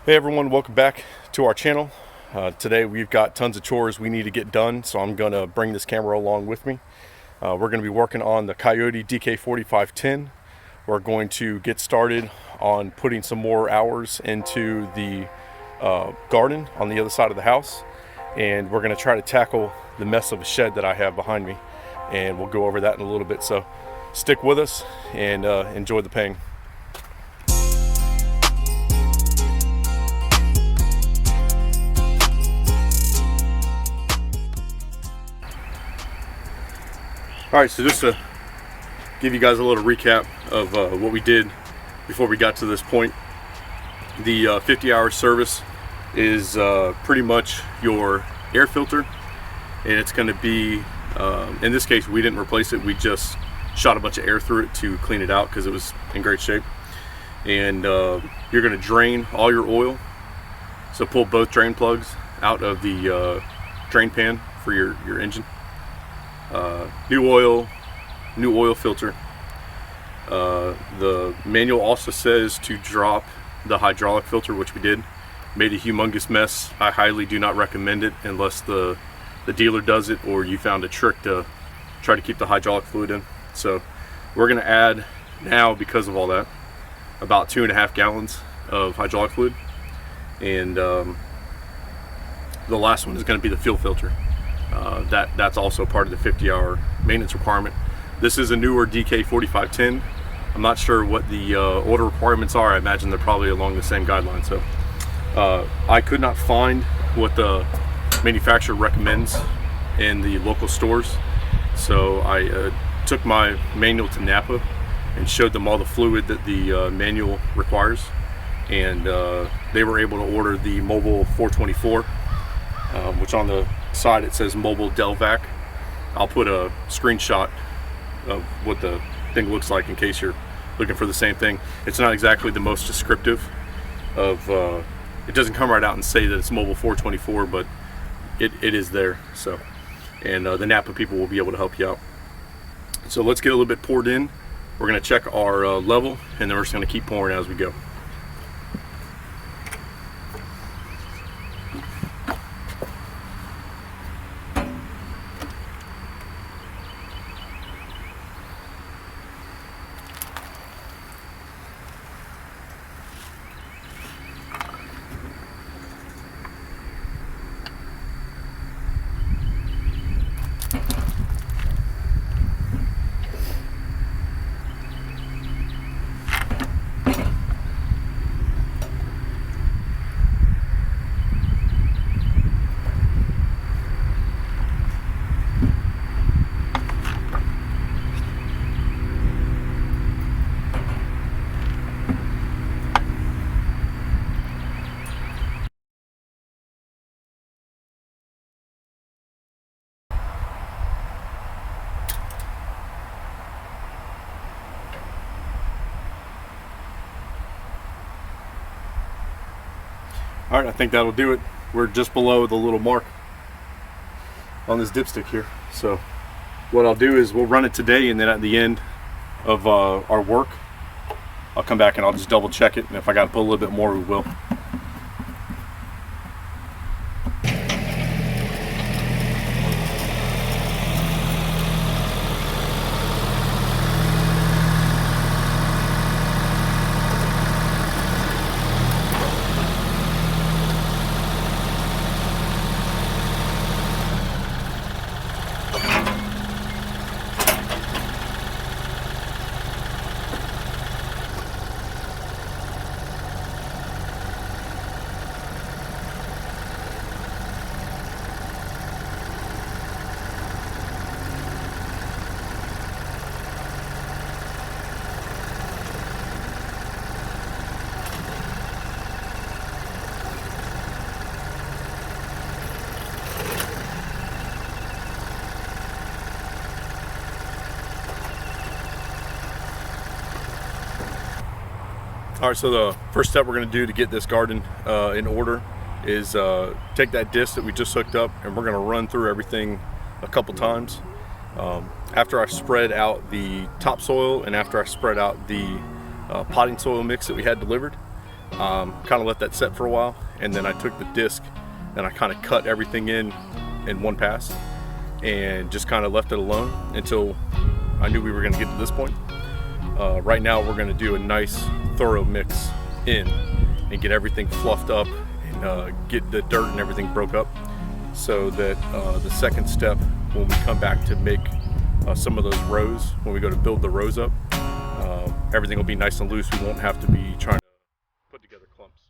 Hey everyone, welcome back to our channel. Today we've got tons of chores we need to get done, so I'm going to bring this camera along with me. We're going to be working on the Coyote DK4510. We're going to get started on putting some more hours into the garden on the other side of the house, and we're going to try to tackle the mess of a shed that I have behind me, and we'll go over that in a little bit. So stick with us and enjoy the paying. Alright, so just to give you guys a little recap of what we did before we got to this point. The 50-hour service is pretty much your air filter, and it's going to be, in this case we didn't replace it, we just shot a bunch of air through it to clean it out because it was in great shape. And you're going to drain all your oil, so pull both drain plugs out of the drain pan for your engine. New oil filter. The manual also says to drop the hydraulic filter, which we did. Made a humongous mess. I highly do not recommend it unless the dealer does it or you found a trick to try to keep the hydraulic fluid in. So we're going to add now, because of all that, about 2.5 gallons of hydraulic fluid, and the last one is going to be the fuel filter. That's also part of the 50-hour maintenance requirement. This is a newer DK4510. I'm not sure what the order requirements are. I imagine they're probably along the same guidelines. So I could not find what the manufacturer recommends in the local stores. So I took my manual to Napa and showed them all the fluid that the manual requires, and they were able to order the Mobile 424, which on the side it says Mobile Delvac. I'll put a screenshot of what the thing looks like in case you're looking for the same thing. It's not exactly the most descriptive of, it doesn't come right out and say that it's Mobile 424, but it is there. So, and the Napa people will be able to help you out. So let's get a little bit poured in. We're going to check our level, and then we're just going to keep pouring as we go. Alright, I think that'll do it. We're just below the little mark on this dipstick here. So what I'll do is we'll run it today, and then at the end of our work, I'll come back and I'll just double check it, and if I got to put a little bit more, we will. All right, so the first step we're going to do to get this garden in order is take that disc that we just hooked up, and we're going to run through everything a couple times. After I've spread out the topsoil and after I spread out the potting soil mix that we had delivered, Kind of let that set for a while, and then I took the disc and I kind of cut everything in one pass and just kind of left it alone until I knew we were going to get to this point. Right now we're going to do a nice thorough mix in and get everything fluffed up and get the dirt and everything broke up, so that the second step, when we come back to make some of those rows, when we go to build the rows up, everything will be nice and loose. We won't have to be trying to put together clumps.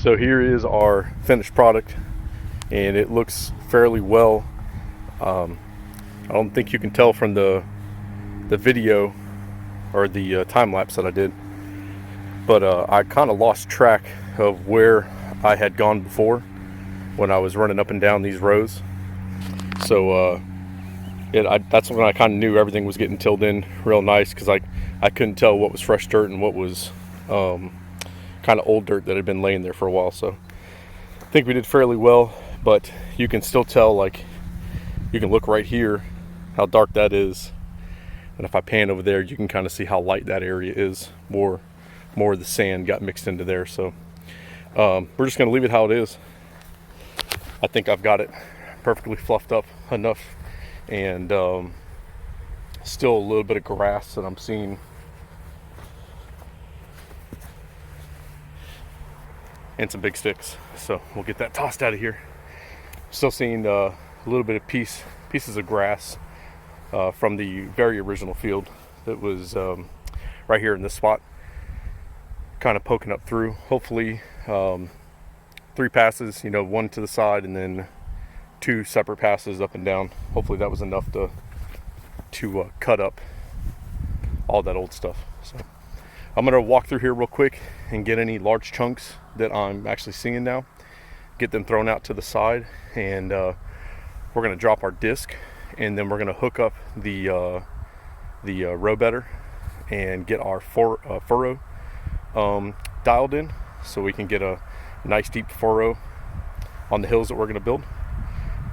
So here is our finished product, and it looks fairly well. I don't think you can tell from the video or the time lapse that I did, but I kind of lost track of where I had gone before when I was running up and down these rows. So that's when I kind of knew everything was getting tilled in real nice, because I couldn't tell what was fresh dirt and what was kind of old dirt that had been laying there for a while. So I think we did fairly well, but you can still tell, like, you can look right here how dark that is, and if I pan over there, you can kind of see how light that area is. More of the sand got mixed into there. So we're just going to leave it how it is. I think I've got it perfectly fluffed up enough, and still a little bit of grass that I'm seeing. And some big sticks, so we'll get that tossed out of here. Still seeing a little bit of pieces of grass from the very original field that was right here in this spot, kind of poking up through. Hopefully 3 passes, one to the side and then 2 separate passes up and down. Hopefully that was enough to cut up all that old stuff. So I'm gonna walk through here real quick and get any large chunks that I'm actually seeing now, get them thrown out to the side, and we're gonna drop our disc, and then we're gonna hook up the row better and get our furrow dialed in, so we can get a nice deep furrow on the hills that we're gonna build.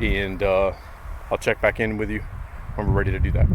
And I'll check back in with you when we're ready to do that.